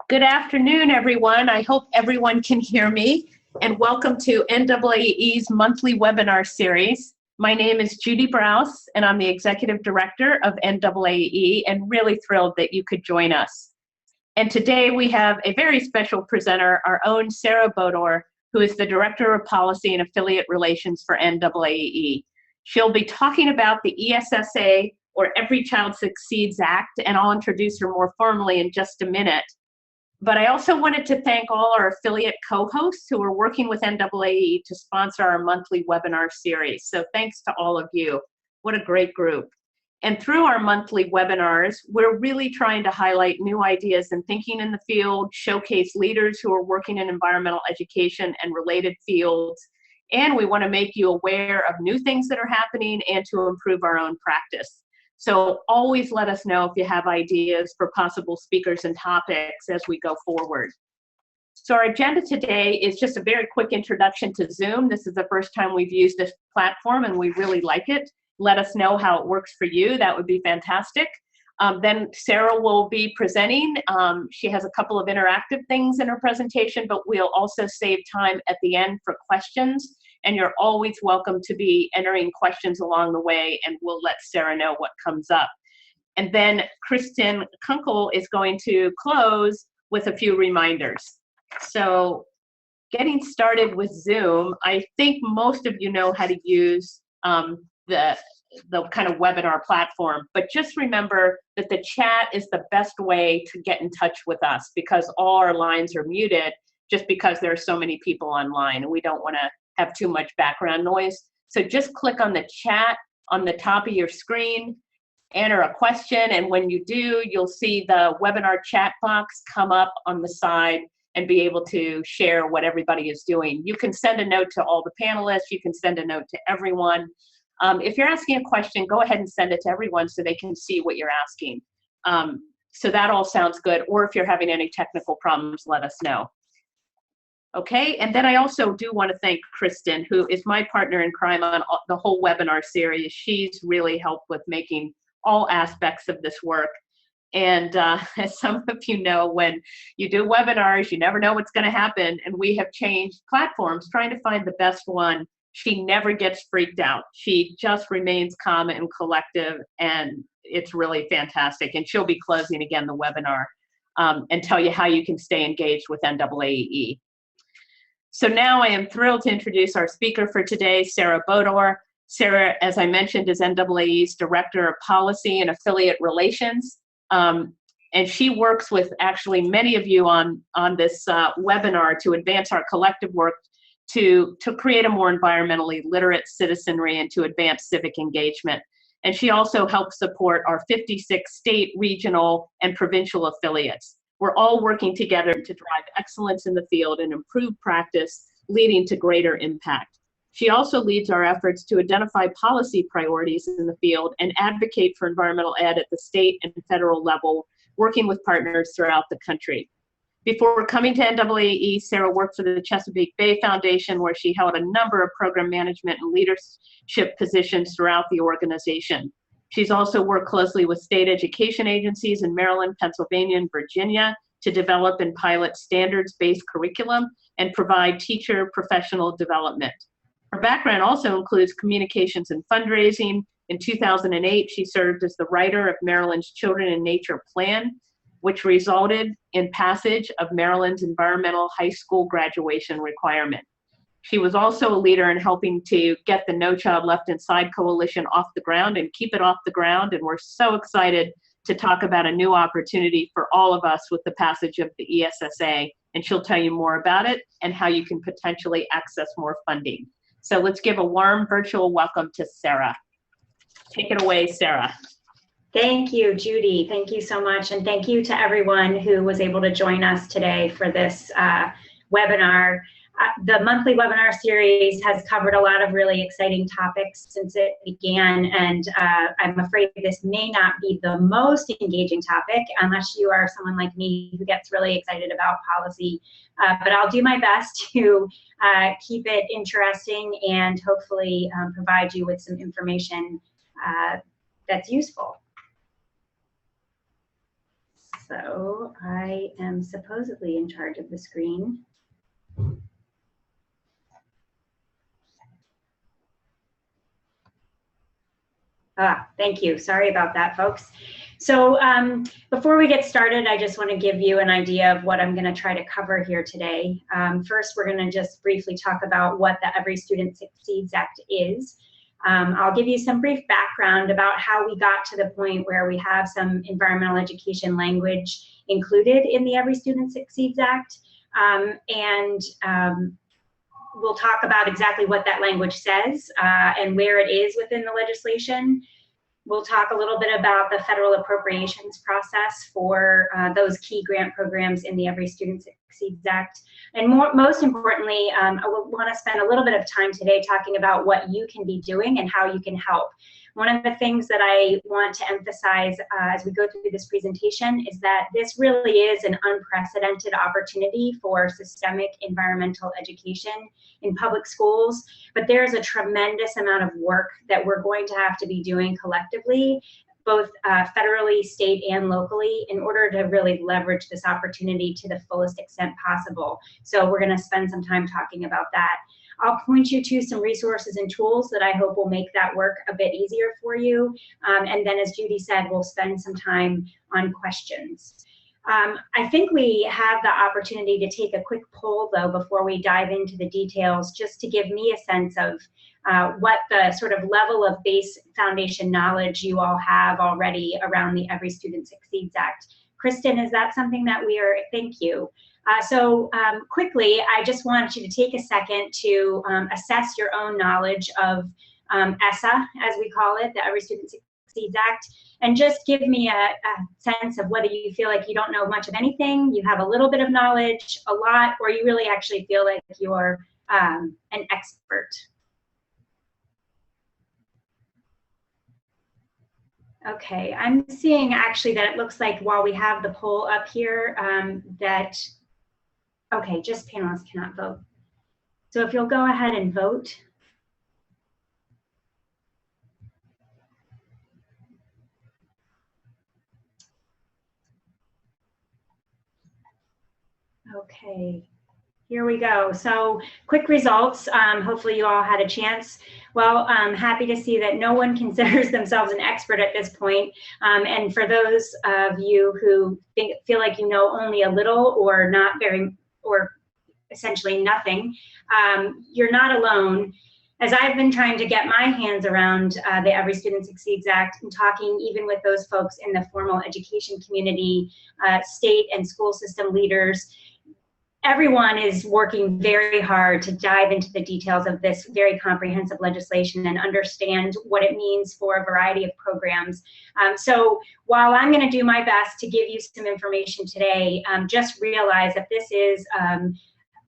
Good afternoon, everyone. I hope everyone can hear me, and welcome to NAAE's monthly webinar series. My name is Judy Browse, and I'm the Executive Director of NAAE, and really thrilled that you could join us. And today we have a very special presenter, our own Sarah Bodor, who is the Director of Policy and Affiliate Relations for NAAE. She'll be talking about the ESSA, or Every Child Succeeds Act, and I'll introduce her more formally in just a minute. But I also wanted to thank all our affiliate co-hosts who are working with NAAE to sponsor our monthly webinar series. So thanks to all of you. What a great group. And through our monthly webinars, we're really trying to highlight new ideas and thinking in the field, showcase leaders who are working in environmental education and related fields. And we want to make you aware of new things that are happening and to improve our own practice. So always let us know if you have ideas for possible speakers and topics as we go forward. So our agenda today is just a very quick introduction to Zoom. This is the first time we've used this platform and we really like it. Let us know how it works for you. That would be fantastic. Then Sarah will be presenting. She has a couple of interactive things in her presentation, but we'll also save time at the end for questions. And you're always welcome to be entering questions along the way, and we'll let Sarah know what comes up. And then Kristen Kunkel is going to close with a few reminders. So getting started with Zoom, I think most of you know how to use the kind of webinar platform, but just remember that the chat is the best way to get in touch with us because all our lines are muted just because there are so many people online and we don't want to have too much background noise. So just click on the chat on the top of your screen, enter a question, and when you do, you'll see the webinar chat box come up on the side and be able to share what everybody is doing. You can send a note to all the panelists, you can send a note to everyone. If you're asking a question, go ahead and send it to everyone so they can see what you're asking. So that all sounds good, or if you're having any technical problems, let us know. Okay, and then I also do want to thank Kristen, who is my partner in crime on the whole webinar series. She's really helped with making all aspects of this work. And as some of you know, when you do webinars, you never know what's going to happen. And we have changed platforms, trying to find the best one. She never gets freaked out. She just remains calm and collective, and it's really fantastic. And she'll be closing again the webinar and tell you how you can stay engaged with NAAE. So now I am thrilled to introduce our speaker for today, Sarah Bodor. Sarah, as I mentioned, is NAAE's Director of Policy and Affiliate Relations. And she works with actually many of you on this webinar to advance our collective work to create a more environmentally literate citizenry and to advance civic engagement. And she also helps support our 56 state, regional, and provincial affiliates. We're all working together to drive excellence in the field and improve practice, leading to greater impact. She also leads our efforts to identify policy priorities in the field and advocate for environmental ed at the state and federal level, working with partners throughout the country. Before coming to NAAE, Sarah worked for the Chesapeake Bay Foundation, where she held a number of program management and leadership positions throughout the organization. She's also worked closely with state education agencies in Maryland, Pennsylvania, and Virginia to develop and pilot standards-based curriculum and provide teacher professional development. Her background also includes communications and fundraising. In 2008, she served as the writer of Maryland's Children in Nature Plan, which resulted in passage of Maryland's environmental high school graduation requirement. She was also a leader in helping to get the No Child Left Inside Coalition off the ground and keep it off the ground. And we're so excited to talk about a new opportunity for all of us with the passage of the ESSA. And she'll tell you more about it and how you can potentially access more funding. So let's give a warm virtual welcome to Sarah. Take it away, Sarah. Thank you, Judy. Thank you so much. And thank you to everyone who was able to join us today for this webinar. The monthly webinar series has covered a lot of really exciting topics since it began, and I'm afraid this may not be the most engaging topic unless you are someone like me who gets really excited about policy, but I'll do my best to keep it interesting and hopefully provide you with some information that's useful. also, I am supposedly in charge of the screen. Thank you. Sorry about that, folks. So before we get started, I just want to give you an idea of what I'm going to try to cover here today. First, we're going to just briefly talk about what the Every Student Succeeds Act is. I'll give you some brief background about how we got to the point where we have some environmental education language included in the Every Student Succeeds Act. We'll talk about exactly what that language says and where it is within the legislation. We'll talk a little bit about the federal appropriations process for those key grant programs in the Every Student Succeeds Act. And most importantly, I want to spend a little bit of time today talking about what you can be doing and how you can help. One of the things that I want to emphasize as we go through this presentation is that this really is an unprecedented opportunity for systemic environmental education in public schools, but there's a tremendous amount of work that we're going to have to be doing collectively, both federally, state, and locally, in order to really leverage this opportunity to the fullest extent possible. So we're going to spend some time talking about that. I'll point you to some resources and tools that I hope will make that work a bit easier for you. And then, as Judy said, we'll spend some time on questions. I think we have the opportunity to take a quick poll, though, before we dive into the details, just to give me a sense of what the sort of level of base foundation knowledge you all have already around the Every Student Succeeds Act. Kristen, is that something that we are? Thank you. Quickly, I just want you to take a second to assess your own knowledge of Esta, as we call it, the Every Student Succeeds Act, and just give me a sense of whether you feel like you don't know much of anything, you have a little bit of knowledge, a lot, or you really actually feel like you're an expert. Okay, I'm seeing actually that it looks like while we have the poll up here okay, just panelists cannot vote. So if you'll go ahead and vote. Okay, here we go. So quick results. Hopefully you all had a chance. Well, I'm happy to see that no one considers themselves an expert at this point. And for those of you who feel like you know only a little or not very, or essentially nothing, you're not alone. As I've been trying to get my hands around the Every Student Succeeds Act and talking even with those folks in the formal education community, state and school system leaders, everyone is working very hard to dive into the details of this very comprehensive legislation and understand what it means for a variety of programs. So while I'm going to do my best to give you some information today, just realize that this is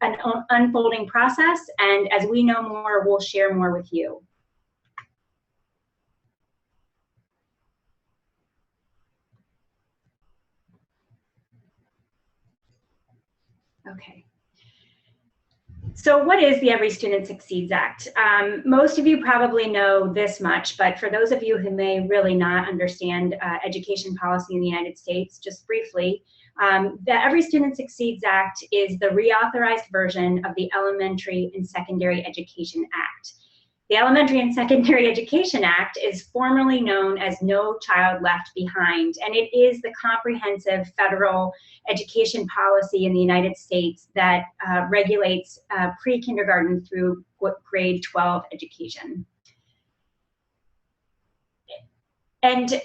an unfolding process, and as we know more, we'll share more with you. Okay. So what is the Every Student Succeeds Act? Most of you probably know this much, but for those of you who may really not understand education policy in the United States, just briefly, the Every Student Succeeds Act is the reauthorized version of the Elementary and Secondary Education Act. The Elementary and Secondary Education Act is formerly known as No Child Left Behind, and it is the comprehensive federal education policy in the United States that regulates pre-kindergarten through grade 12 education. And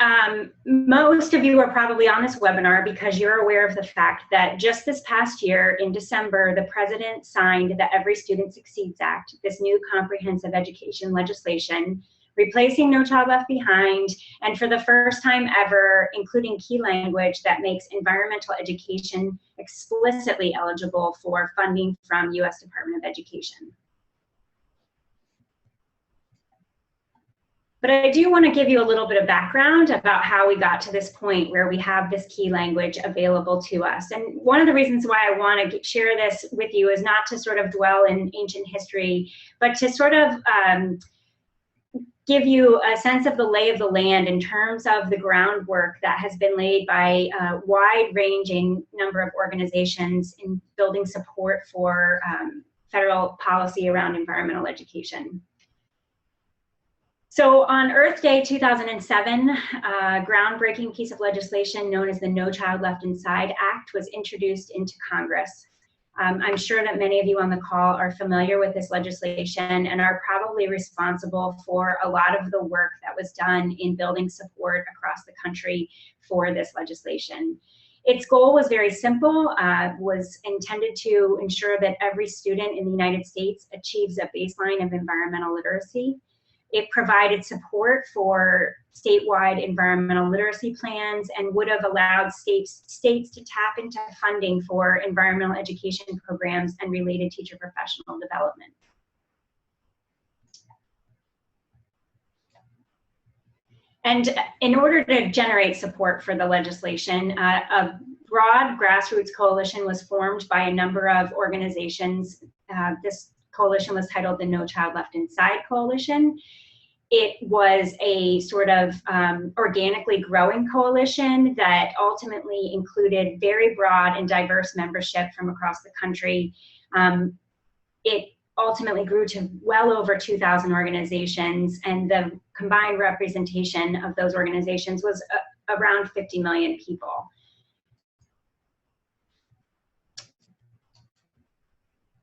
most of you are probably on this webinar because you're aware of the fact that just this past year in December, the President signed the Every Student Succeeds Act, this new comprehensive education legislation, replacing No Child Left Behind, and for the first time ever, including key language that makes environmental education explicitly eligible for funding from U.S. Department of Education. But I do want to give you a little bit of background about how we got to this point where we have this key language available to us. And one of the reasons why I want to share this with you is not to sort of dwell in ancient history, but to sort of give you a sense of the lay of the land in terms of the groundwork that has been laid by a wide-ranging number of organizations in building support for federal policy around environmental education. So on Earth Day 2007, a groundbreaking piece of legislation known as the No Child Left Inside Act was introduced into Congress. I'm sure that many of you on the call are familiar with this legislation and are probably responsible for a lot of the work that was done in building support across the country for this legislation. Its goal was very simple, was intended to ensure that every student in the United States achieves a baseline of environmental literacy. It provided support for statewide environmental literacy plans and would have allowed states to tap into funding for environmental education programs and related teacher professional development. And in order to generate support for the legislation, a broad grassroots coalition was formed by a number of organizations. This coalition was titled the No Child Left Inside Coalition. It was a sort of organically growing coalition that ultimately included very broad and diverse membership from across the country. It ultimately grew to well over 2,000 organizations, and the combined representation of those organizations was around 50 million people.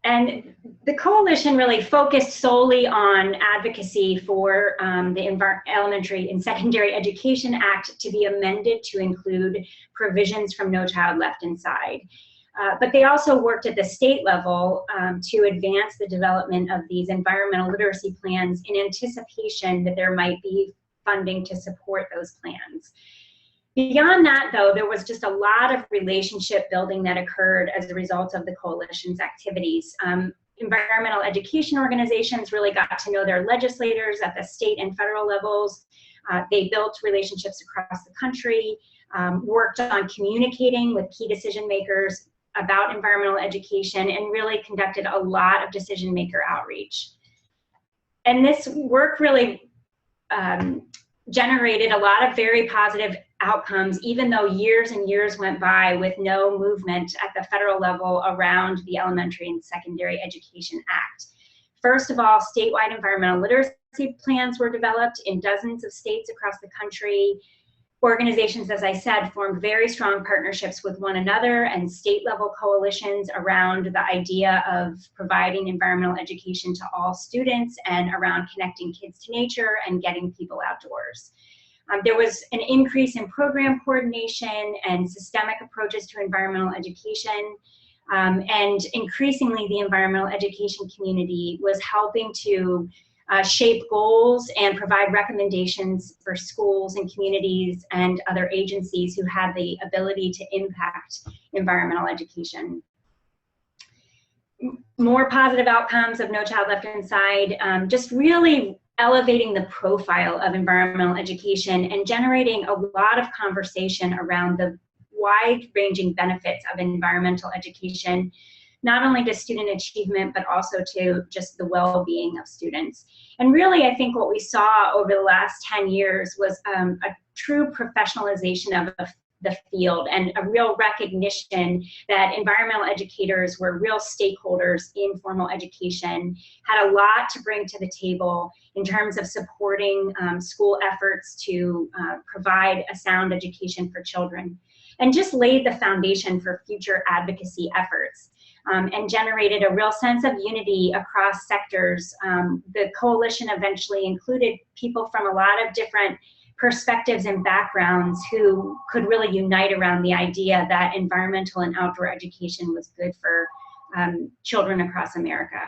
And the coalition really focused solely on advocacy for the Elementary and Secondary Education Act to be amended to include provisions from No Child Left Inside. But they also worked at the state level to advance the development of these environmental literacy plans in anticipation that there might be funding to support those plans. Beyond that, though, there was just a lot of relationship building that occurred as a result of the coalition's activities. Environmental education organizations really got to know their legislators at the state and federal levels. They built relationships across the country, worked on communicating with key decision makers about environmental education, and really conducted a lot of decision maker outreach. And this work really generated a lot of very positive outcomes, even though years and years went by with no movement at the federal level around the Elementary and Secondary Education Act. First of all, statewide environmental literacy plans were developed in dozens of states across the country. Organizations, as I said, formed very strong partnerships with one another and state-level coalitions around the idea of providing environmental education to all students and around connecting kids to nature and getting people outdoors. There was an increase in program coordination and systemic approaches to environmental education, and increasingly the environmental education community was helping to shape goals and provide recommendations for schools and communities and other agencies who had the ability to impact environmental education. More positive outcomes of No Child Left Inside, just really elevating the profile of environmental education and generating a lot of conversation around the wide-ranging benefits of environmental education, not only to student achievement, but also to just the well-being of students. And really, I think what we saw over the last 10 years was a true professionalization of the field and a real recognition that environmental educators were real stakeholders in formal education, had a lot to bring to the table in terms of supporting school efforts to provide a sound education for children, and just laid the foundation for future advocacy efforts. And generated a real sense of unity across sectors. The coalition eventually included people from a lot of different perspectives and backgrounds who could really unite around the idea that environmental and outdoor education was good for children across America.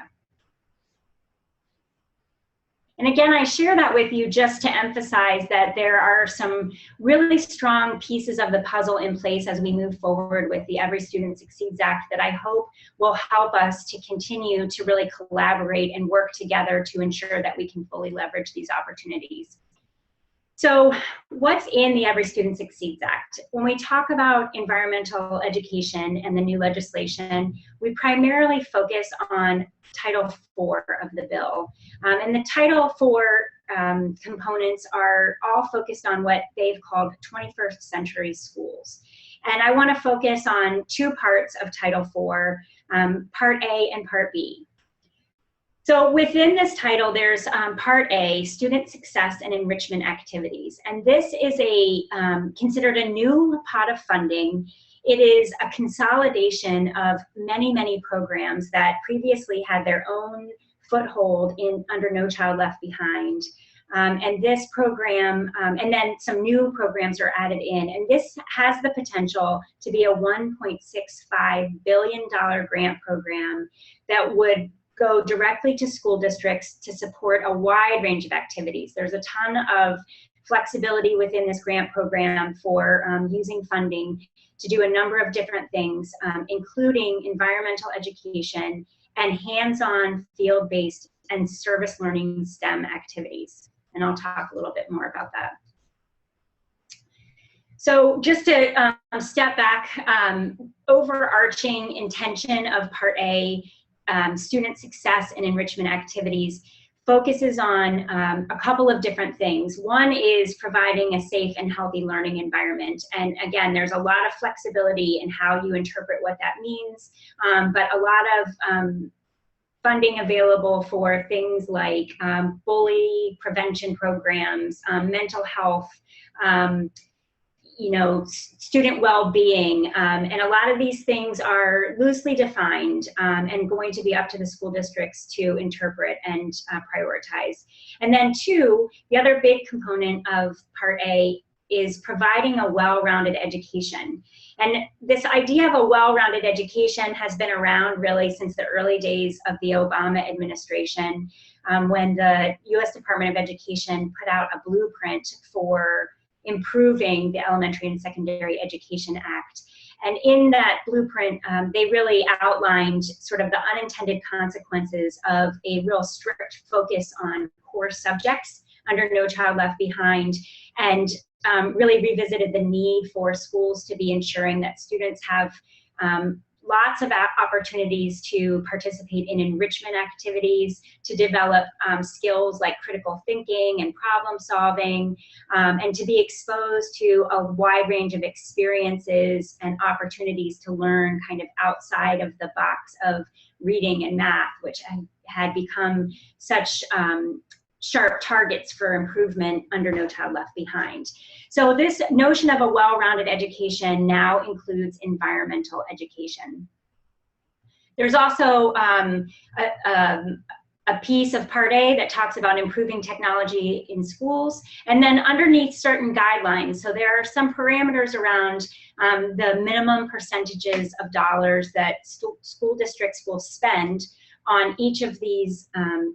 And again, I share that with you just to emphasize that there are some really strong pieces of the puzzle in place as we move forward with the Every Student Succeeds Act that I hope will help us to continue to really collaborate and work together to ensure that we can fully leverage these opportunities. So what's in the Every Student Succeeds Act? When we talk about environmental education and the new legislation, we primarily focus on Title IV of the bill. And the Title IV components are all focused on what they've called 21st century schools. And I want to focus on two parts of Title IV, Part A and Part B. So within this title, there's Part A, Student Success and Enrichment Activities. And this is considered a new pot of funding. It is a consolidation of many, many programs that previously had their own foothold under No Child Left Behind. And this program, and then some new programs are added in. And this has the potential to be a $1.65 billion grant program that would go directly to school districts to support a wide range of activities. There's a ton of flexibility within this grant program for using funding to do a number of different things, including environmental education and hands-on field-based and service learning STEM activities. And I'll talk a little bit more about that. So just to step back, overarching intention of Part A, student success and enrichment activities, focuses on a couple of different things. One is providing a safe and healthy learning environment. And again, there's a lot of flexibility in how you interpret what that means, but a lot of funding available for things like bully prevention programs, mental health, student well-being, and a lot of these things are loosely defined and going to be up to the school districts to interpret and prioritize. And then two, the other big component of Part A is providing a well-rounded education. And this idea of a well-rounded education has been around really since the early days of the Obama administration, when the U.S. Department of Education put out a blueprint for improving the Elementary and Secondary Education Act. And in that blueprint, they really outlined sort of the unintended consequences of a real strict focus on core subjects under No Child Left Behind, and really revisited the need for schools to be ensuring that students have lots of opportunities to participate in enrichment activities, to develop skills like critical thinking and problem solving, and to be exposed to a wide range of experiences and opportunities to learn kind of outside of the box of reading and math, which had become such sharp targets for improvement under No Child Left Behind. So this notion of a well-rounded education now includes environmental education. There's also a piece of Part A that talks about improving technology in schools, and then underneath certain guidelines. So there are some parameters around the minimum percentages of dollars that school districts will spend on each of these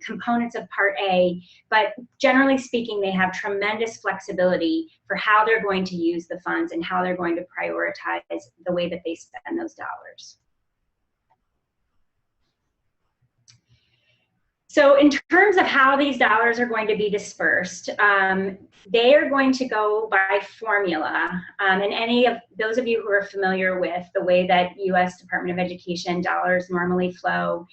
components of Part A, but generally speaking, they have tremendous flexibility for how they're going to use the funds and how they're going to prioritize the way that they spend those dollars. So in terms of how these dollars are going to be dispersed, they are going to go by formula. And any of those of you who are familiar with the way that U.S. Department of Education dollars normally flow,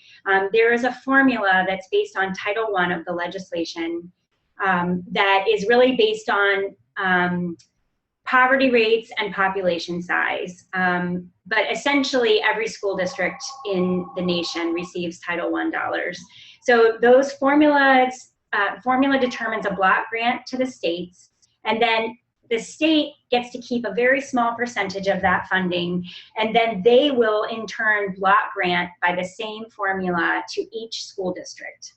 there is a formula that's based on Title I of the legislation that is really based on poverty rates and population size. But essentially, every school district in the nation receives Title I dollars. So those formula determines a block grant to the states, and then the state gets to keep a very small percentage of that funding, and then they will in turn block grant by the same formula to each school district.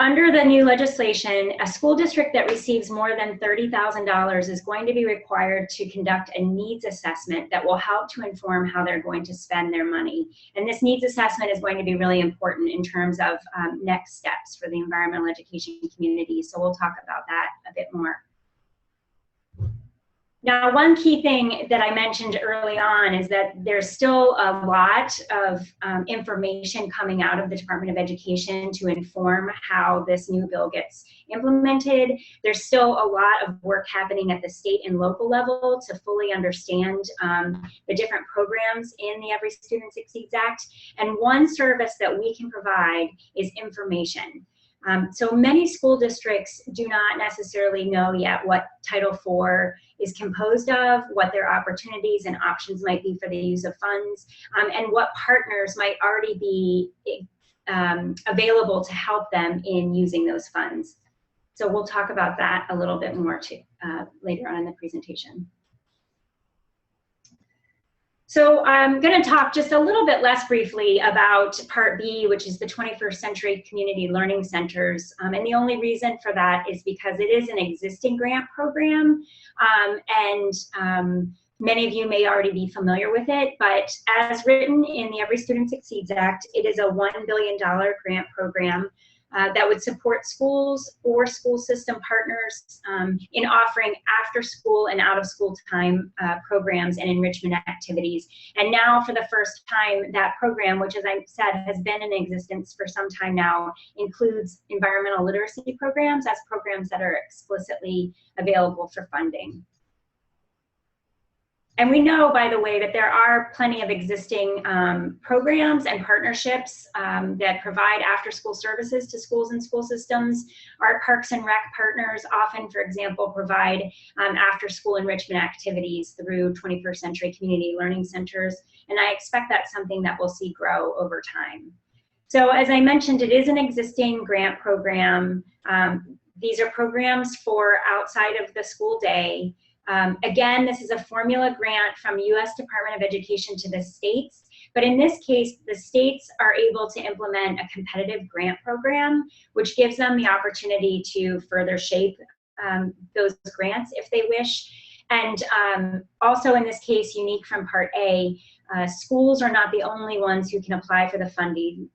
Under the new legislation, a school district that receives more than $30,000 is going to be required to conduct a needs assessment that will help to inform how they're going to spend their money. And this needs assessment is going to be really important in terms of next steps for the environmental education community. So we'll talk about that a bit more. Now, one key thing that I mentioned early on is that there's still a lot of information coming out of the Department of Education to inform how this new bill gets implemented. There's still a lot of work happening at the state and local level to fully understand the different programs in the Every Student Succeeds Act. And one service that we can provide is information. So many school districts do not necessarily know yet what Title IV is composed of, what their opportunities and options might be for the use of funds, and what partners might already be available to help them in using those funds. So we'll talk about that a little bit more too, later on in the presentation. So I'm going to talk just a little bit less briefly about Part B, which is the 21st Century Community Learning Centers. And the only reason for that is because it is an existing grant program. Many of you may already be familiar with it, but as written in the Every Student Succeeds Act, it is a $1 billion grant program that would support schools or school system partners in offering after school and out of school time programs and enrichment activities. And now for the first time, that program, which as I said, has been in existence for some time now, includes environmental literacy programs as programs that are explicitly available for funding. And we know, by the way, that there are plenty of existing programs and partnerships that provide after-school services to schools and school systems. Our Parks and Rec partners often, for example, provide after-school enrichment activities through 21st Century Community Learning Centers, and I expect that's something that we'll see grow over time. So as I mentioned, it is an existing grant program. These are programs for outside of the school day. Again, this is a formula grant from U.S. Department of Education to the states, but in this case, the states are able to implement a competitive grant program, which gives them the opportunity to further shape those grants if they wish. And also in this case, unique from Part A, schools are not the only ones who can apply for the funding.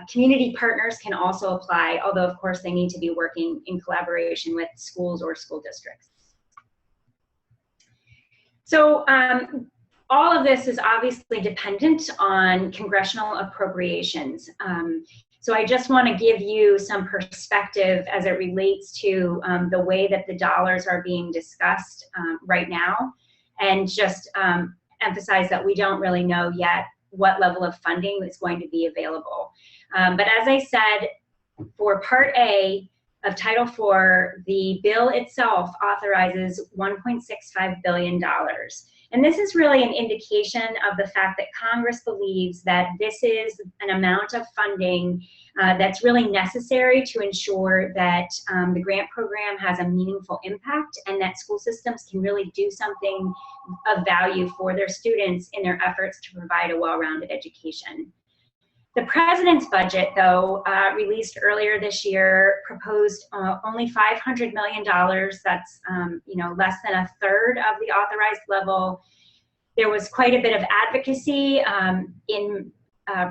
Community partners can also apply, although of course they need to be working in collaboration with schools or school districts. So all of this is obviously dependent on congressional appropriations. So I just want to give you some perspective as it relates to the way that the dollars are being discussed right now, and just emphasize that we don't really know yet what level of funding is going to be available. But as I said, for Part A of Title IV, the bill itself authorizes $1.65 billion. And this is really an indication of the fact that Congress believes that this is an amount of funding that's really necessary to ensure that the grant program has a meaningful impact and that school systems can really do something of value for their students in their efforts to provide a well-rounded education. The president's budget, though, released earlier this year, proposed only $500 million. That's less than a third of the authorized level. There was quite a bit of advocacy in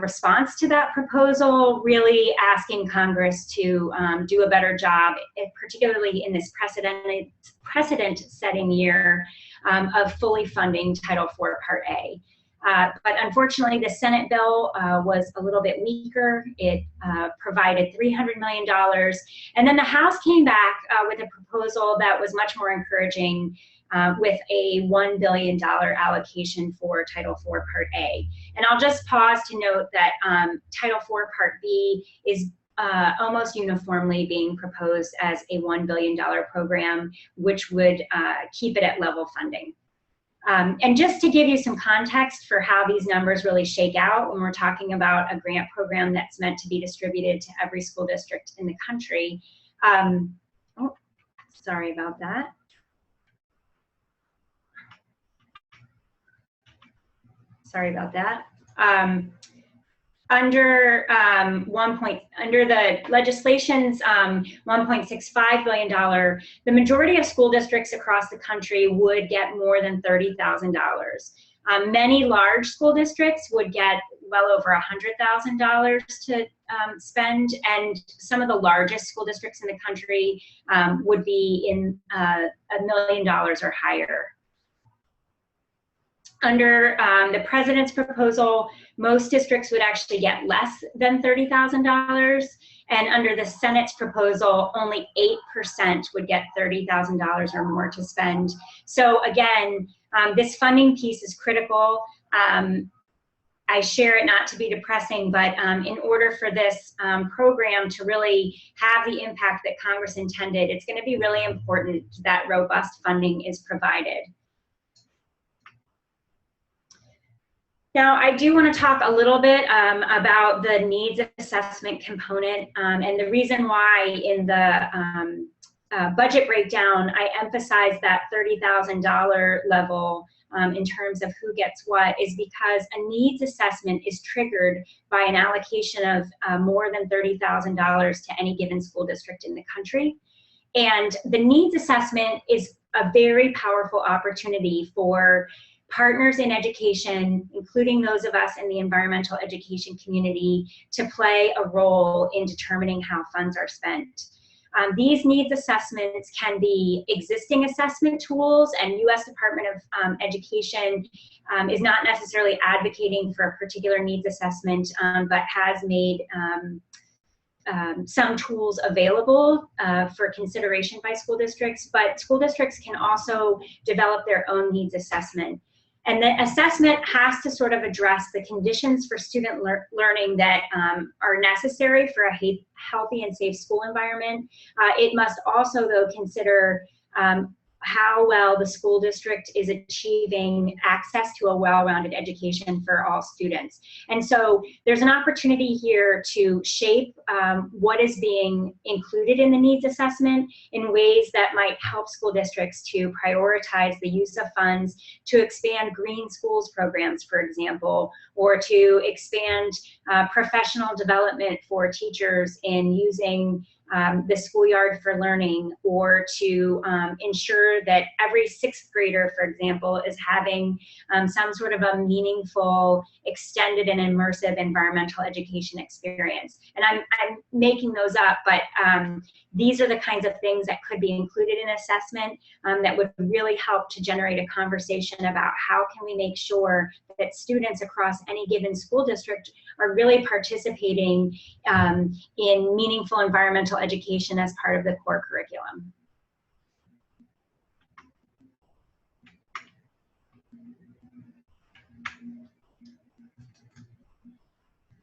response to that proposal, really asking Congress to do a better job, particularly in this precedent-setting year of fully funding Title IV Part A. But unfortunately, the Senate bill was a little bit weaker. It provided $300 million. And then the House came back with a proposal that was much more encouraging with a $1 billion allocation for Title IV Part A. And I'll just pause to note that Title IV Part B is almost uniformly being proposed as a $1 billion program, which would keep it at level funding. And just to give you some context for how these numbers really shake out when we're talking about a grant program that's meant to be distributed to every school district in the country. Oh, sorry about that. Sorry about that. Under the legislation's $1.65 billion, the majority of school districts across the country would get more than $30,000. Many large school districts would get well over $100,000 to spend, and some of the largest school districts in the country would be in $1 million or higher. Under the president's proposal, most districts would actually get less than $30,000, and under the Senate's proposal, only 8% would get $30,000 or more to spend. So again, this funding piece is critical. I share it not to be depressing, but in order for this program to really have the impact that Congress intended, it's going to be really important that robust funding is provided. Now, I do want to talk a little bit about the needs assessment component, and the reason why in the budget breakdown, I emphasize that $30,000 level in terms of who gets what is because a needs assessment is triggered by an allocation of more than $30,000 to any given school district in the country. And the needs assessment is a very powerful opportunity for partners in education, including those of us in the environmental education community, to play a role in determining how funds are spent. These needs assessments can be existing assessment tools, and U.S. Department of Education is not necessarily advocating for a particular needs assessment, but has made some tools available for consideration by school districts, but school districts can also develop their own needs assessment. And the assessment has to sort of address the conditions for student learning that are necessary for a healthy and safe school environment. It must also, though, consider how well the school district is achieving access to a well-rounded education for all students. And so there's an opportunity here to shape what is being included in the needs assessment in ways that might help school districts to prioritize the use of funds to expand green schools programs, for example, or to expand professional development for teachers in using the schoolyard for learning, or to ensure that every sixth grader, for example, is having some sort of a meaningful, extended and immersive environmental education experience. And I'm making those up, but these are the kinds of things that could be included in assessment that would really help to generate a conversation about how can we make sure that students across any given school district are really participating in meaningful environmental education as part of the core curriculum.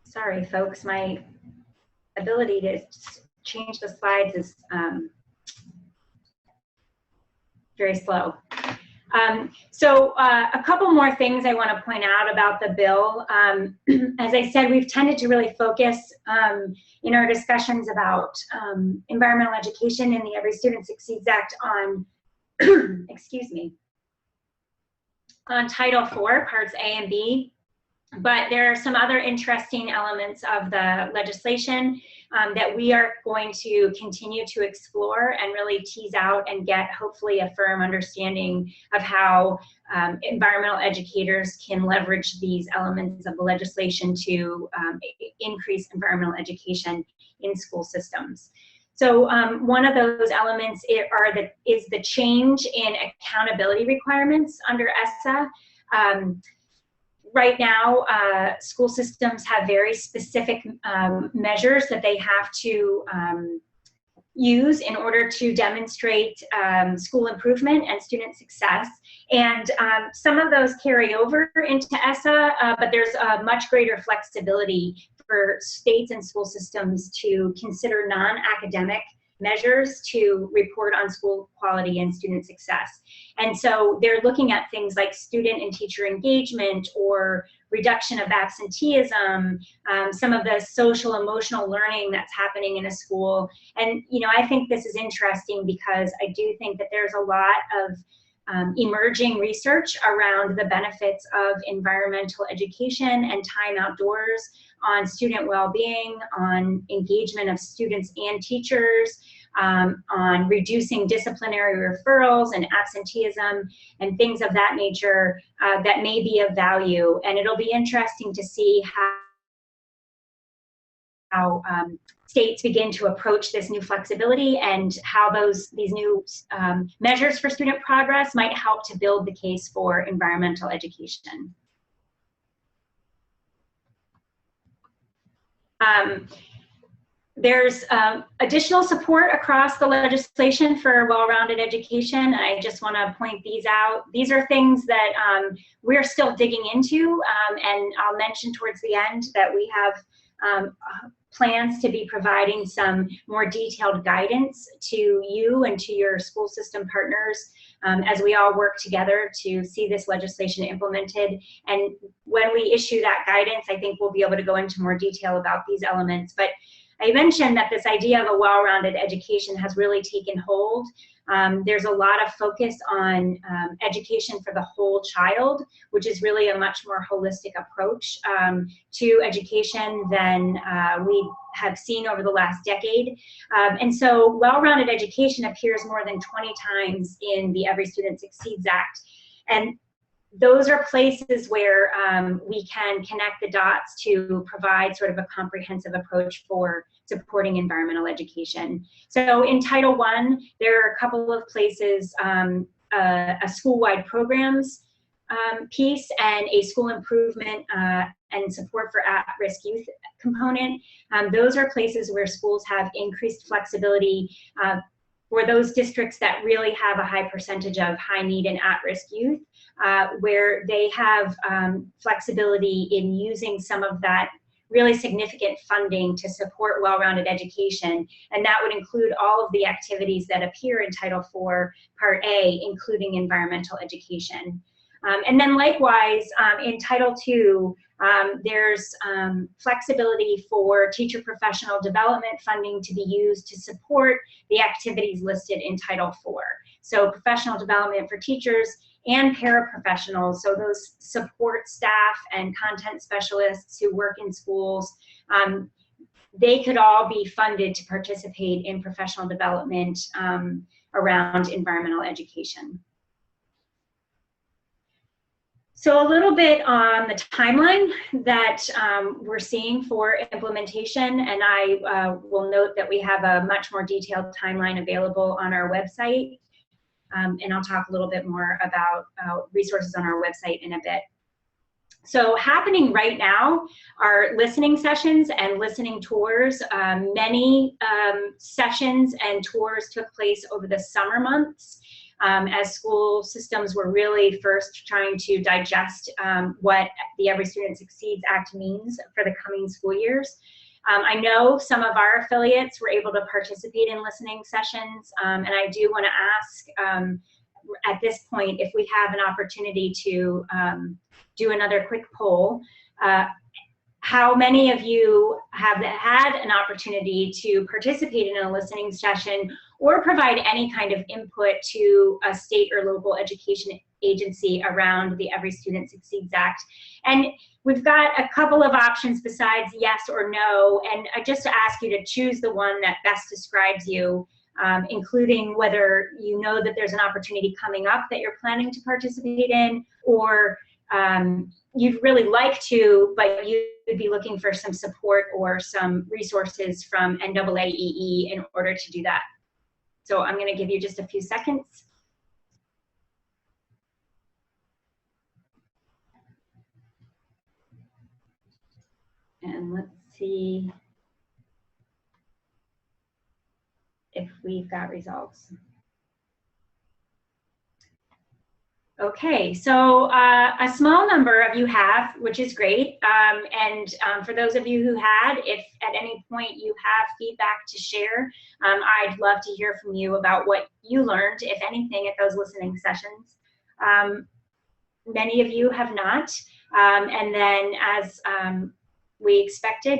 Sorry, folks, my ability to change the slides is very slow. So a couple more things I want to point out about the bill. As I said, we've tended to really focus in our discussions about environmental education in the Every Student Succeeds Act on, excuse me, on Title IV, Parts A and B. But there are some other interesting elements of the legislation that we are going to continue to explore and really tease out and get hopefully a firm understanding of how environmental educators can leverage these elements of the legislation to increase environmental education in school systems. So one of those elements is the change in accountability requirements under Esta. Right now, school systems have very specific measures that they have to use in order to demonstrate school improvement and student success. And some of those carry over into ESSA, but there's a much greater flexibility for states and school systems to consider non-academic measures to report on school quality and student success. And so they're looking at things like student and teacher engagement or reduction of absenteeism, some of the social emotional learning that's happening in a school. And I think this is interesting because I do think that there's a lot of emerging research around the benefits of environmental education and time outdoors on student well-being, on engagement of students and teachers, on reducing disciplinary referrals and absenteeism and things of that nature that may be of value. And it'll be interesting to see how states begin to approach this new flexibility and how these new measures for student progress might help to build the case for environmental education. There's additional support across the legislation for well-rounded education. I just want to point these out. These are things that we're still digging into, and I'll mention towards the end that we have plans to be providing some more detailed guidance to you and to your school system partners as we all work together to see this legislation implemented. And when we issue that guidance, I think we'll be able to go into more detail about these elements. But I mentioned that this idea of a well-rounded education has really taken hold. There's a lot of focus on education for the whole child, which is really a much more holistic approach to education than we have seen over the last decade. And so well-rounded education appears more than 20 times in the Every Student Succeeds Act. And those are places where we can connect the dots to provide sort of a comprehensive approach for supporting environmental education. So in Title I, there are a couple of places, a school-wide programs piece and a school improvement and support for at-risk youth component. Those are places where schools have increased flexibility for those districts that really have a high percentage of high need and at-risk youth, where they have flexibility in using some of that really significant funding to support well-rounded education. And that would include all of the activities that appear in Title IV, Part A, including environmental education. And then likewise, in Title II, there's flexibility for teacher professional development funding to be used to support the activities listed in Title IV. So professional development for teachers and paraprofessionals, so those support staff and content specialists who work in schools, they could all be funded to participate in professional development around environmental education. So a little bit on the timeline that we're seeing for implementation, and I will note that we have a much more detailed timeline available on our website, and I'll talk a little bit more about resources on our website in a bit. So happening right now are listening sessions and listening tours. Many sessions and tours took place over the summer months. As school systems were really first trying to digest what the Every Student Succeeds Act means for the coming school years. I know some of our affiliates were able to participate in listening sessions, and I do want to ask at this point if we have an opportunity to do another quick poll. How many of you have had an opportunity to participate in a listening session or provide any kind of input to a state or local education agency around the Every Student Succeeds Act? And we've got a couple of options besides yes or no, and I just ask you to choose the one that best describes you, including whether you know that there's an opportunity coming up that you're planning to participate in, or you'd really like to, but you'd be looking for some support or some resources from NAAEE in order to do that. So I'm going to give you just a few seconds. And let's see if we've got results. Okay, so a small number of you have, which is great. For those of you who had, if at any point you have feedback to share, I'd love to hear from you about what you learned, if anything, at those listening sessions. Many of you have not. And then as we expected,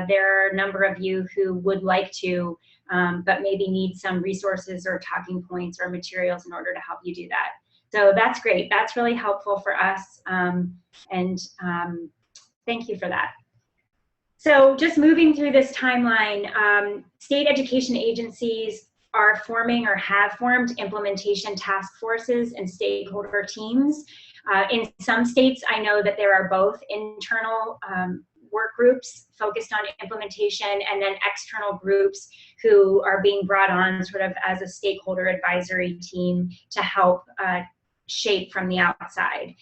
there are a number of you who would like to, but maybe need some resources or talking points or materials in order to help you do that. So that's great. That's really helpful for us, and thank you for that. So just moving through this timeline, state education agencies are forming or have formed implementation task forces and stakeholder teams. In some states, I know that there are both internal work groups focused on implementation and then external groups who are being brought on sort of as a stakeholder advisory team to help shape from the outside.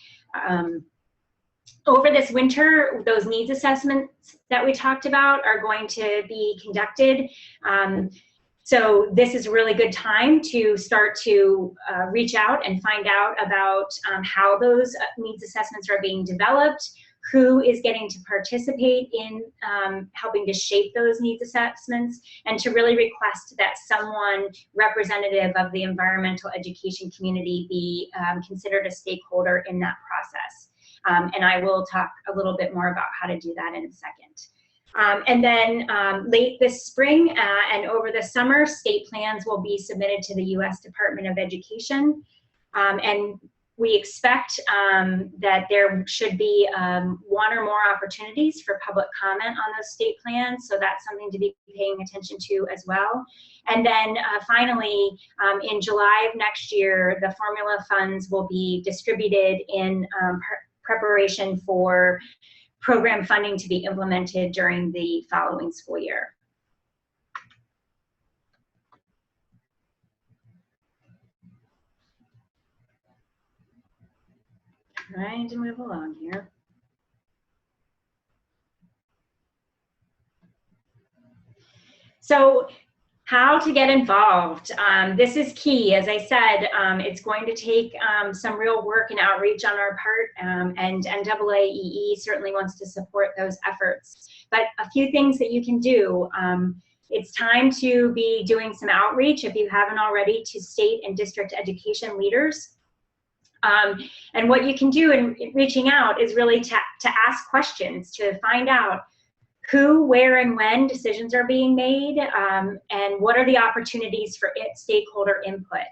Over this winter, those needs assessments that we talked about are going to be conducted. So this is a really good time to start to reach out and find out about how those needs assessments are being developed, who is getting to participate in helping to shape those needs assessments, and to really request that someone representative of the environmental education community be considered a stakeholder in that process. And I will talk a little bit more about how to do that in a second. And then late this spring and over the summer, state plans will be submitted to the U.S. Department of Education. And we expect that there should be one or more opportunities for public comment on those state plans. So that's something to be paying attention to as well. And then finally, in July of next year, the formula funds will be distributed in preparation for program funding to be implemented during the following school year. Trying to move along here. So how to get involved. This is key. As I said, it's going to take some real work and outreach on our part, and NAAEE certainly wants to support those efforts. But a few things that you can do. It's time to be doing some outreach, if you haven't already, to state and district education leaders. And what you can do in reaching out is really to ask questions, to find out who, where, and when decisions are being made, and what are the opportunities for stakeholder input.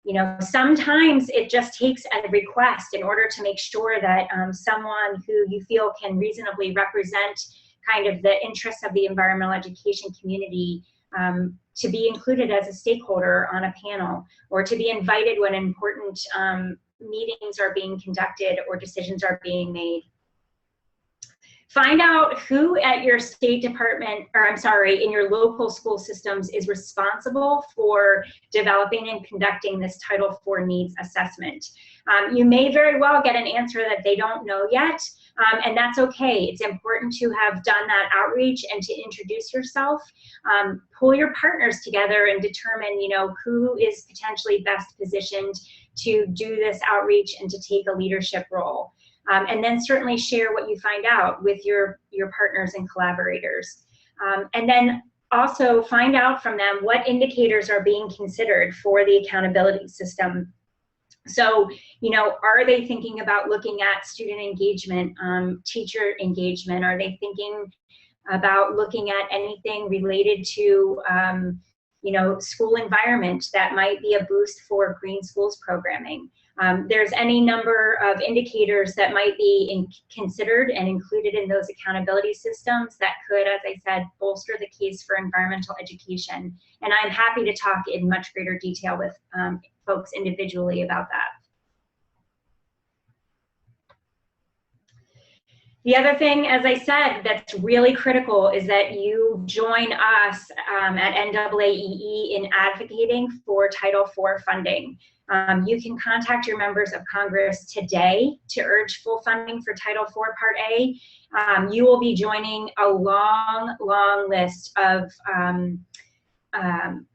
You know, sometimes it just takes a request in order to make sure that someone who you feel can reasonably represent kind of the interests of the environmental education community to be included as a stakeholder on a panel, or to be invited when important meetings are being conducted or decisions are being made. Find out who at your state department, or I'm sorry, in your local school systems is responsible for developing and conducting this Title IV needs assessment. You may very well get an answer that they don't know yet, and that's okay. It's important to have done that outreach and to introduce yourself. Pull your partners together and determine, you know, who is potentially best positioned to do this outreach and to take a leadership role. And then certainly share what you find out with your partners and collaborators. And then also find out from them what indicators are being considered for the accountability system. So, you know, are they thinking about looking at student engagement, teacher engagement? Are they thinking about looking at anything related to, you know, school environment that might be a boost for green schools programming? There's any number of indicators that might be considered and included in those accountability systems that could, as I said, bolster the case for environmental education. And I'm happy to talk in much greater detail with folks individually about that. The other thing, as I said, that's really critical is that you join us at NAAEE in advocating for Title IV funding. You can contact your members of Congress today to urge full funding for Title IV Part A. You will be joining a long, long list of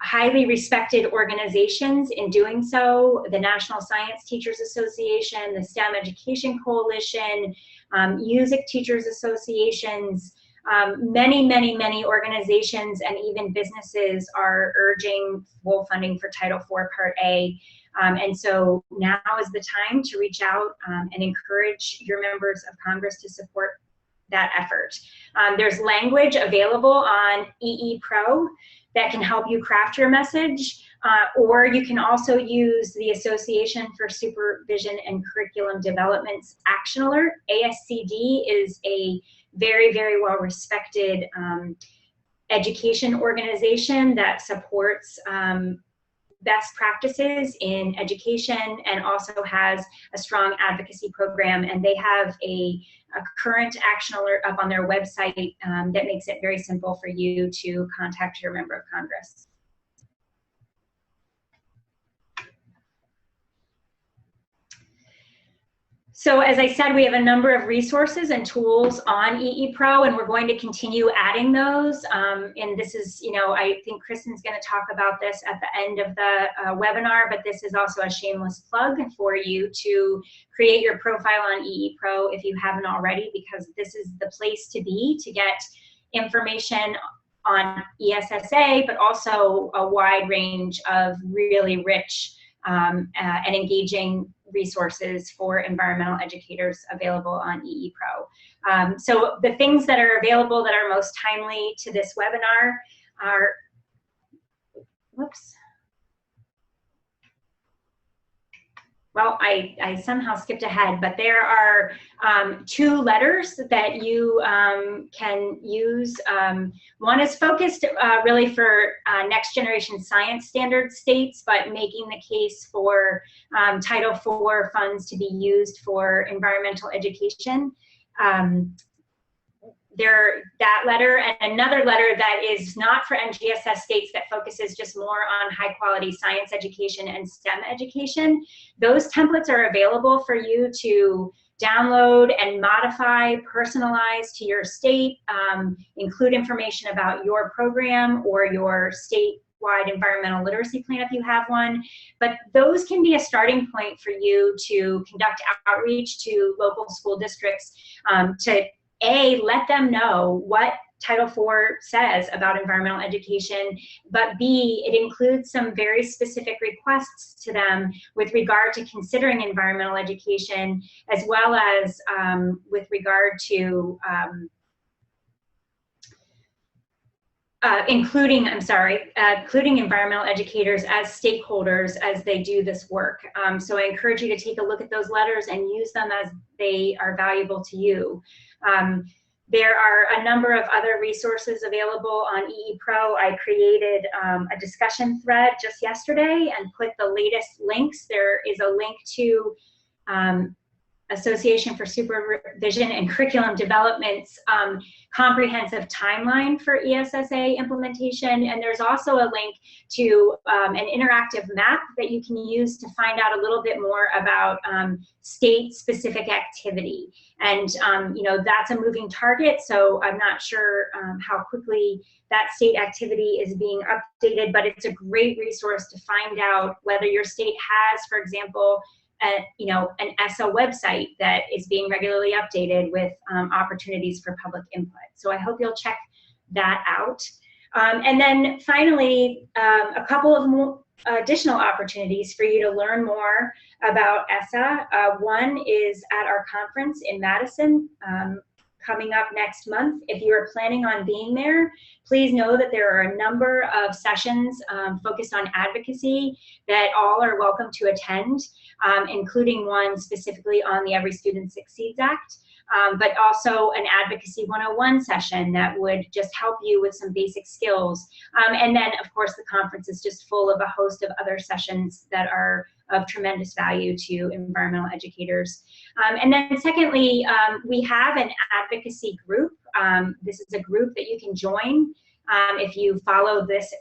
highly respected organizations in doing so: the National Science Teachers Association, the STEM Education Coalition, music teachers associations, many, many, many organizations and even businesses are urging full funding for Title IV Part A. And so now is the time to reach out and encourage your members of Congress to support that effort. There's language available on EE Pro that can help you craft your message, or you can also use the Association for Supervision and Curriculum Development's Action Alert. ASCD is a very, very well-respected education organization that supports best practices in education and also has a strong advocacy program, and they have a current action alert up on their website that makes it very simple for you to contact your member of Congress. So as I said, we have a number of resources and tools on EE Pro, and we're going to continue adding those. And this is, I think Kristen's going to talk about this at the end of the webinar, but this is also a shameless plug for you to create your profile on EE Pro if you haven't already, because this is the place to be to get information on ESSA, but also a wide range of really rich and engaging resources for environmental educators available on EE Pro. So the things that are available that are most timely to this webinar are, whoops. Well, I somehow skipped ahead, but there are 2 letters that you can use. One is focused really for next generation science standard states, but making the case for Title IV funds to be used for environmental education. That letter, and another letter that is not for NGSS states that focuses just more on high quality science education and STEM education. Those templates are available for you to download and modify, personalize to your state, include information about your program or your statewide environmental literacy plan if you have one. But those can be a starting point for you to conduct outreach to local school districts to let them know what Title IV says about environmental education, but B, it includes some very specific requests to them with regard to considering environmental education, as well as with regard to including environmental educators as stakeholders as they do this work. So I encourage you to take a look at those letters and use them as they are valuable to you. There are a number of other resources available on EE Pro. I created a discussion thread just yesterday and put the latest links. There is a link to Association for Supervision and Curriculum Development's comprehensive timeline for ESSA implementation, and there's also a link to an interactive map that you can use to find out a little bit more about state-specific activity. And that's a moving target, so I'm not sure how quickly that state activity is being updated, but it's a great resource to find out whether your state has, for example, an Esta website that is being regularly updated with opportunities for public input. So I hope you'll check that out. And then finally, a couple of more additional opportunities for you to learn more about Esta. One is at our conference in Madison coming up next month. If you are planning on being there, please know that there are a number of sessions focused on advocacy that all are welcome to attend, including one specifically on the Every Student Succeeds Act, but also an Advocacy 101 session that would just help you with some basic skills. And then, of course, the conference is just full of a host of other sessions that are of tremendous value to environmental educators. And then secondly, we have an advocacy group. This is a group that you can join if you follow this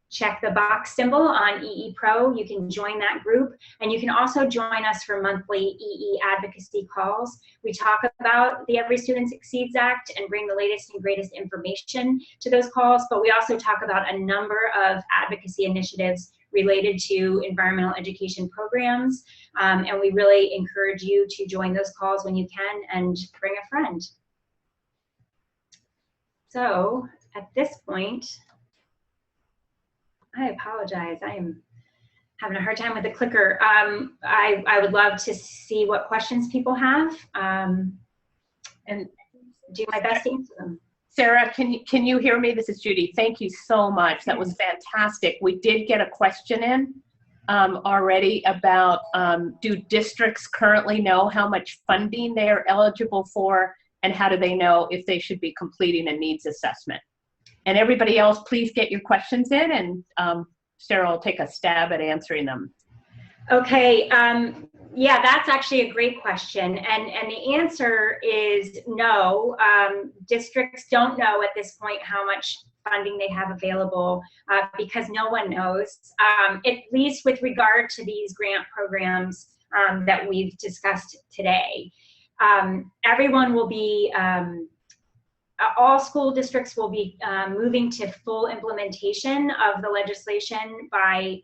check the box symbol on EE Pro. You can join that group, and you can also join us for monthly EE advocacy calls. We talk about the Every Student Succeeds Act and bring the latest and greatest information to those calls, but we also talk about a number of advocacy initiatives related to environmental education programs, and we really encourage you to join those calls when you can and bring a friend. So at this point, I apologize, I am having a hard time with the clicker. I would love to see what questions people have and do my best to answer them. Sarah, can you hear me? This is Judy. Thank you so much. That was fantastic. We did get a question in already about do districts currently know how much funding they are eligible for, and how do they know if they should be completing a needs assessment? And everybody else, please get your questions in, and Sarah will take a stab at answering them. Okay, yeah, that's actually a great question. And the answer is no. Districts don't know at this point how much funding they have available because no one knows, at least with regard to these grant programs that we've discussed today. Everyone will be, all school districts will be moving to full implementation of the legislation by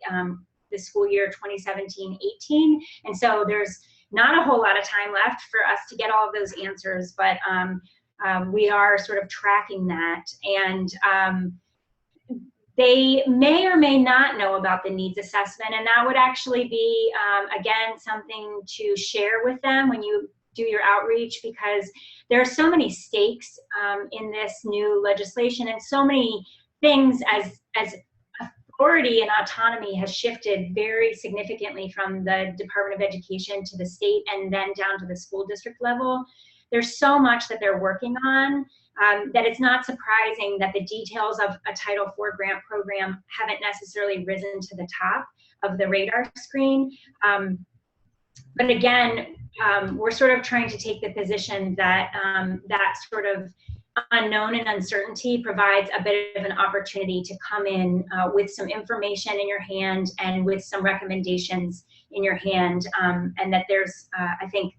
the school year 2017-18. And so there's not a whole lot of time left for us to get all of those answers, but we are sort of tracking that. And they may or may not know about the needs assessment, and that would actually be, again, something to share with them when you do your outreach, because there are so many stakes in this new legislation, and so many things as authority and autonomy has shifted very significantly from the Department of Education to the state and then down to the school district level. There's so much that they're working on that it's not surprising that the details of a Title IV grant program haven't necessarily risen to the top of the radar screen. But again, we're sort of trying to take the position that that sort of unknown and uncertainty provides a bit of an opportunity to come in with some information in your hand and with some recommendations in your hand, and that there's, I think,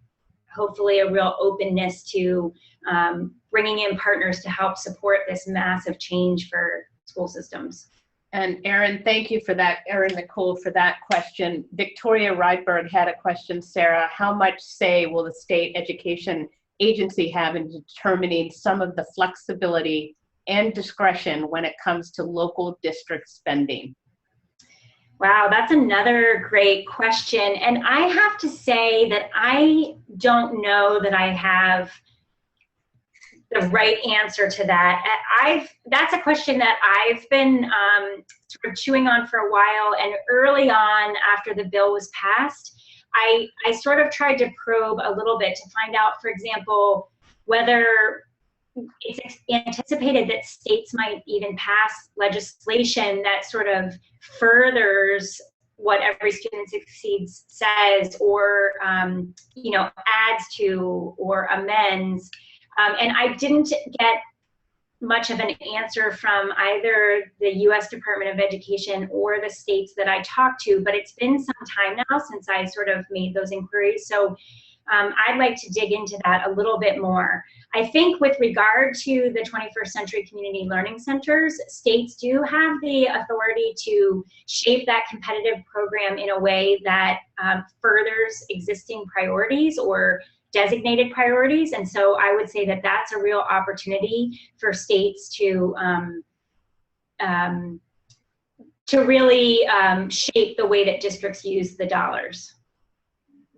hopefully a real openness to bringing in partners to help support this massive change for school systems. And Erin, thank you for that, Erin Nicole, for that question. Victoria Rydberg had a question, Sarah. How much say will the state education agency have in determining some of the flexibility and discretion when it comes to local district spending? Wow, that's another great question. And I have to say that I don't know that I have the right answer to that. That's a question that I've been sort of chewing on for a while, and early on after the bill was passed, I sort of tried to probe a little bit to find out, for example, whether it's anticipated that states might even pass legislation that sort of furthers what Every Student Succeeds says, or you know, adds to or amends. And I didn't get much of an answer from either the U.S. Department of Education or the states that I talked to, but it's been some time now since I sort of made those inquiries. So I'd like to dig into that a little bit more. I think with regard to the 21st Century Community Learning Centers, states do have the authority to shape that competitive program in a way that furthers existing priorities or designated priorities. And so I would say that that's a real opportunity for states to really shape the way that districts use the dollars.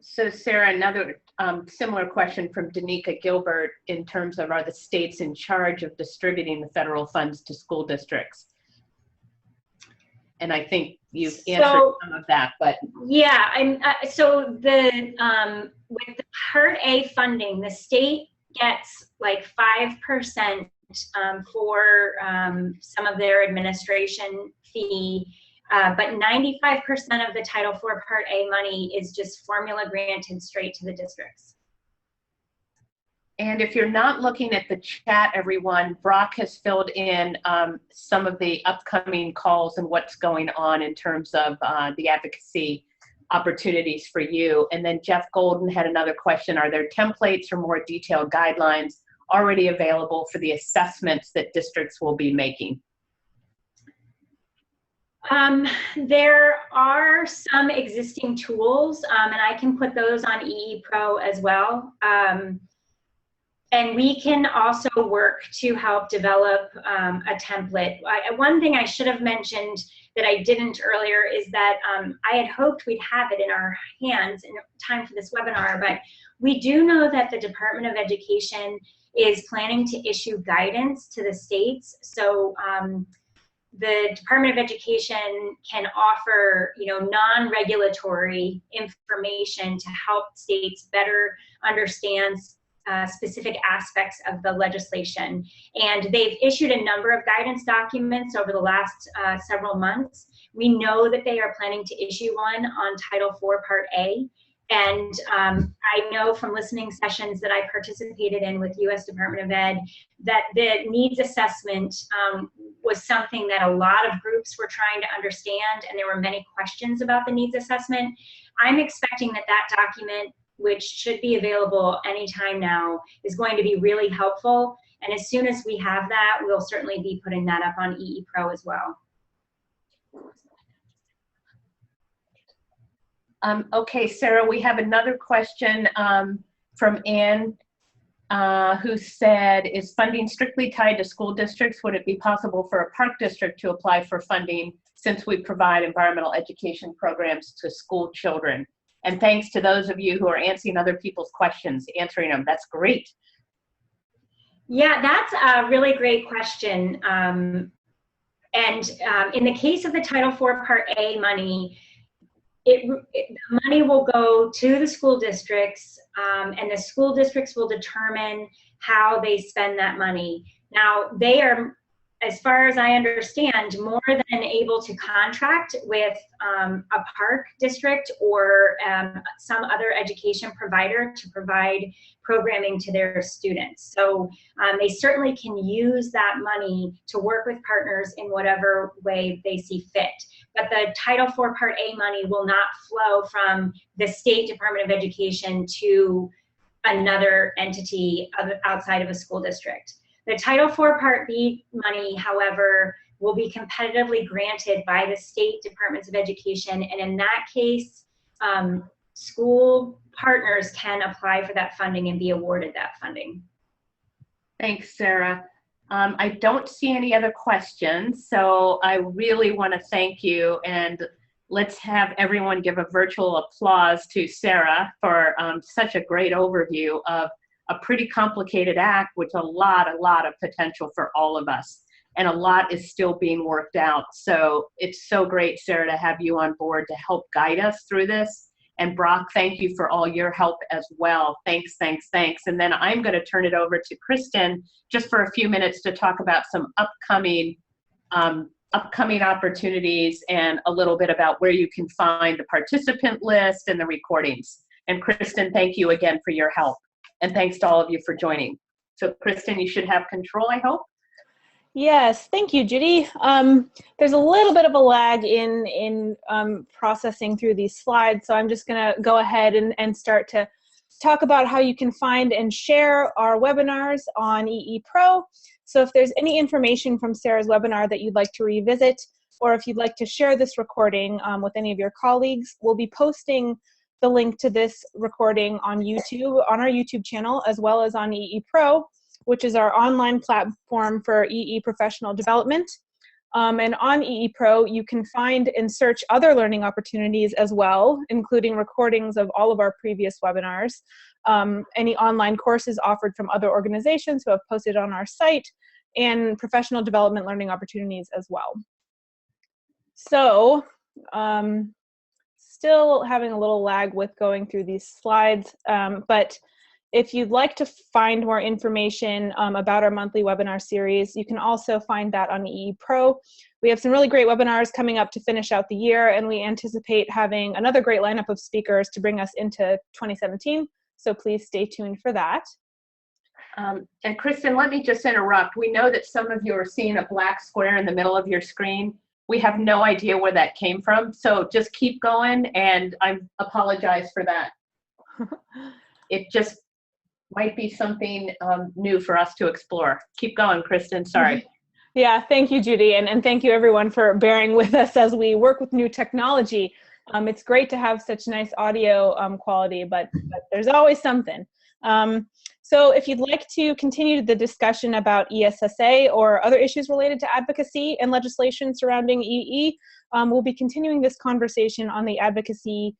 So Sarah, another similar question from Danica Gilbert in terms of, are the states in charge of distributing the federal funds to school districts? And I think you've answered some of that, but. Yeah, so the, with the Part A funding, the state gets like 5% for some of their administration fee, but 95% of the Title IV Part A money is just formula granted straight to the districts. And if you're not looking at the chat, everyone, Brock has filled in some of the upcoming calls and what's going on in terms of the advocacy opportunities for you. And then Jeff Golden had another question. Are there templates or more detailed guidelines already available for the assessments that districts will be making? There are some existing tools, and I can put those on EE Pro as well. And we can also work to help develop a template. One thing I should have mentioned that I didn't earlier is that I had hoped we'd have it in our hands in time for this webinar, but we do know that the Department of Education is planning to issue guidance to the states. So the Department of Education can offer, you know, non-regulatory information to help states better understand specific aspects of the legislation. And they've issued a number of guidance documents over the last several months. We know that they are planning to issue one on Title IV Part A. And I know from listening sessions that I participated in with U.S. Department of Ed that the needs assessment was something that a lot of groups were trying to understand, and there were many questions about the needs assessment. I'm expecting that that document, which should be available anytime now, is going to be really helpful. And as soon as we have that, we'll certainly be putting that up on EE Pro as well. Okay, Sarah, we have another question from Ann, who said, is funding strictly tied to school districts? Would it be possible for a park district to apply for funding since we provide environmental education programs to school children? And thanks to those of you who are answering other people's questions, answering them. That's great. Yeah, that's a really great question. In the case of the Title IV Part A money, the money will go to the school districts, and the school districts will determine how they spend that money. Now, they are, as far as I understand, more than able to contract with a park district or some other education provider to provide programming to their students. So they certainly can use that money to work with partners in whatever way they see fit. But the Title IV Part A money will not flow from the State Department of Education to another entity outside of a school district. The Title IV Part B money, however, will be competitively granted by the state departments of education, and in that case, school partners can apply for that funding and be awarded that funding. Thanks, Sarah. I don't see any other questions, so I really want to thank you, and let's have everyone give a virtual applause to Sarah for such a great overview of a pretty complicated act with a lot of potential for all of us. And a lot is still being worked out. So it's so great, Sarah, to have you on board to help guide us through this. And Brock, thank you for all your help as well. Thanks, thanks, thanks. And then I'm going to turn it over to Kristen just for a few minutes to talk about some upcoming opportunities and a little bit about where you can find the participant list and the recordings. And Kristen, thank you again for your help. And thanks to all of you for joining. So Kristen, you should have control, I hope. Yes, thank you, Judy. There's a little bit of a lag in processing through these slides, so I'm just going to go ahead and start to talk about how you can find and share our webinars on EE Pro. So if there's any information from Sarah's webinar that you'd like to revisit, or if you'd like to share this recording with any of your colleagues, we'll be posting the link to this recording on YouTube, on our YouTube channel, as well as on EE Pro, which is our online platform for EE professional development. And on EE Pro, you can find and search other learning opportunities as well, including recordings of all of our previous webinars, any online courses offered from other organizations who have posted on our site, and professional development learning opportunities as well. So, still having a little lag with going through these slides, but if you'd like to find more information about our monthly webinar series, you can also find that on EE Pro. We have some really great webinars coming up to finish out the year, and we anticipate having another great lineup of speakers to bring us into 2017, so please stay tuned for that. And Kristen, let me just interrupt. We know that some of you are seeing a black square in the middle of your screen. We have no idea where that came from, so just keep going, and I apologize for that. It just might be something new for us to explore. Keep going, Kristen, sorry. Yeah, thank you, Judy, and thank you everyone for bearing with us as we work with new technology. It's great to have such nice audio quality, but there's always something. So if you'd like to continue the discussion about ESSA or other issues related to advocacy and legislation surrounding EE, we'll be continuing this conversation on the advocacy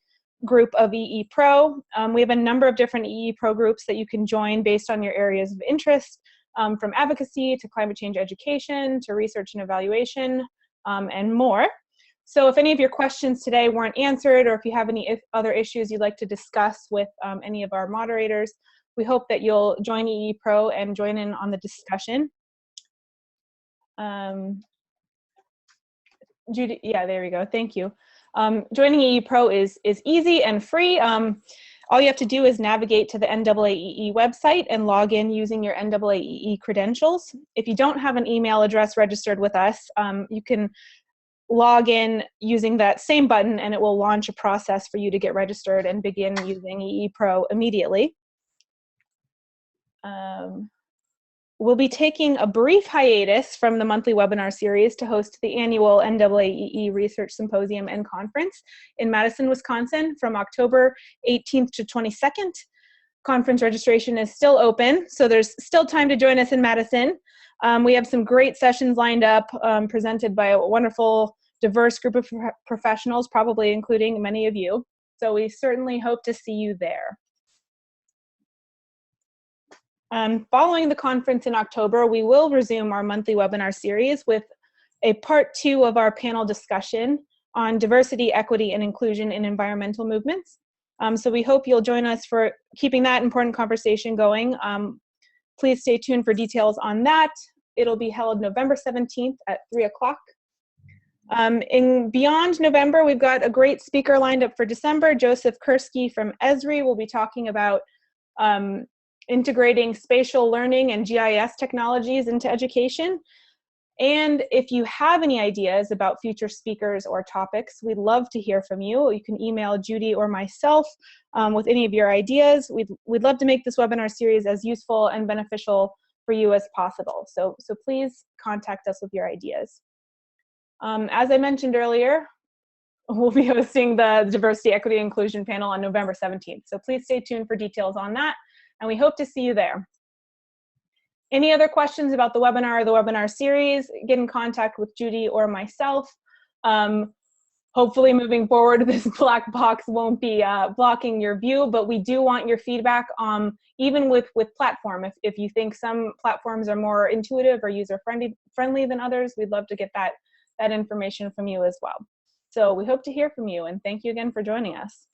group of EE Pro. We have a number of different EE Pro groups that you can join based on your areas of interest, from advocacy to climate change education to research and evaluation, and more. So if any of your questions today weren't answered, or if you have any other issues you'd like to discuss with any of our moderators, we hope that you'll join EE Pro and join in on the discussion. Judy, yeah, there we go. Thank you. Joining EE Pro is easy and free. All you have to do is navigate to the NAAEE website and log in using your NAAEE credentials. If you don't have an email address registered with us, you can log in using that same button, and it will launch a process for you to get registered and begin using EE Pro immediately. We'll be taking a brief hiatus from the monthly webinar series to host the annual NAAEE Research Symposium and Conference in Madison, Wisconsin from October 18th to 22nd. Conference registration is still open, so there's still time to join us in Madison. We have some great sessions lined up, presented by a wonderful, diverse group of professionals, probably including many of you. So we certainly hope to see you there. Following the conference in October, we will resume our monthly webinar series with a part 2 of our panel discussion on diversity, equity, and inclusion in environmental movements. So we hope you'll join us for keeping that important conversation going. Please stay tuned for details on that. It'll be held November 17th at 3 o'clock. Beyond November, we've got a great speaker lined up for December. Joseph Kursky from Esri will be talking about integrating spatial learning and GIS technologies into education. And if you have any ideas about future speakers or topics, we'd love to hear from you. You can email Judy or myself with any of your ideas. We'd love to make this webinar series as useful and beneficial for you as possible. So please contact us with your ideas. As I mentioned earlier, we'll be hosting the Diversity, Equity, and Inclusion panel on November 17th. So please stay tuned for details on that, and we hope to see you there. Any other questions about the webinar or the webinar series, get in contact with Judy or myself. Hopefully moving forward, this black box won't be blocking your view, but we do want your feedback, even with platform. If you think some platforms are more intuitive or user-friendly than others, we'd love to get that information from you as well. So we hope to hear from you, and thank you again for joining us.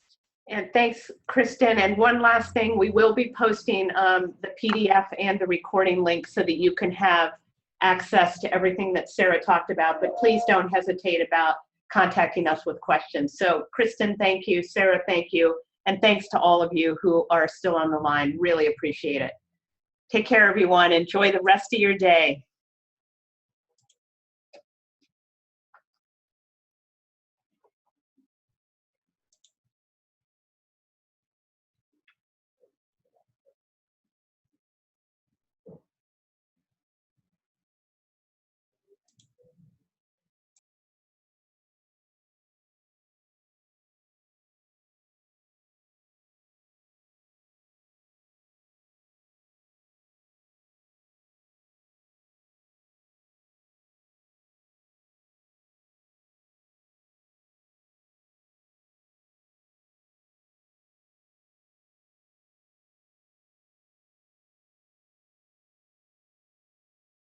And thanks, Kristen. And one last thing, we will be posting the PDF and the recording link so that you can have access to everything that Sarah talked about, but please don't hesitate about contacting us with questions. So Kristen, thank you. Sarah, thank you. And thanks to all of you who are still on the line. Really appreciate it. Take care, everyone. Enjoy the rest of your day.